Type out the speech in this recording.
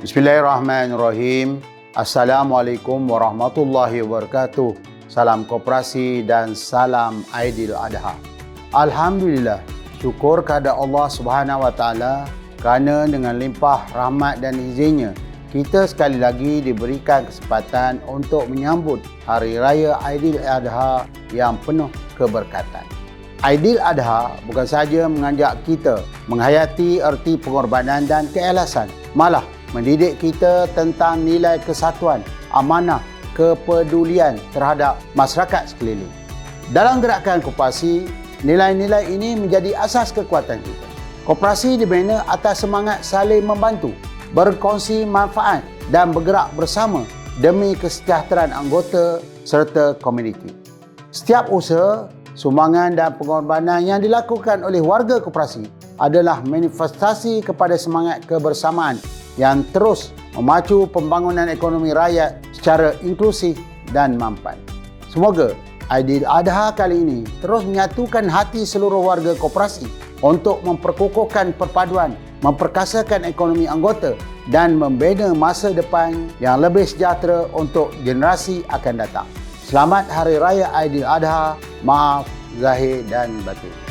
Bismillahirrahmanirrahim. Assalamualaikum warahmatullahi wabarakatuh. Salam Koperasi dan salam Aidiladha. Alhamdulillah, syukur kepada Allah Subhanahu Wa Taala kerana dengan limpah rahmat dan izinnya kita sekali lagi diberikan kesempatan untuk menyambut Hari Raya Aidiladha yang penuh keberkatan. Aidiladha bukan sahaja mengajak kita menghayati erti pengorbanan dan keikhlasan, malah mendidik kita tentang nilai kesatuan, amanah, kepedulian terhadap masyarakat sekeliling. Dalam gerakan koperasi, nilai-nilai ini menjadi asas kekuatan kita. Koperasi dibina atas semangat saling membantu, berkongsi manfaat dan bergerak bersama demi kesejahteraan anggota serta komuniti. Setiap usaha, sumbangan dan pengorbanan yang dilakukan oleh warga koperasi adalah manifestasi kepada semangat kebersamaan yang terus memacu pembangunan ekonomi rakyat secara inklusif dan mampan. Semoga Aidiladha kali ini terus menyatukan hati seluruh warga koperasi untuk memperkukuhkan perpaduan, memperkasakan ekonomi anggota dan membina masa depan yang lebih sejahtera untuk generasi akan datang. Selamat Hari Raya Aidiladha. Maaf zahir dan batin.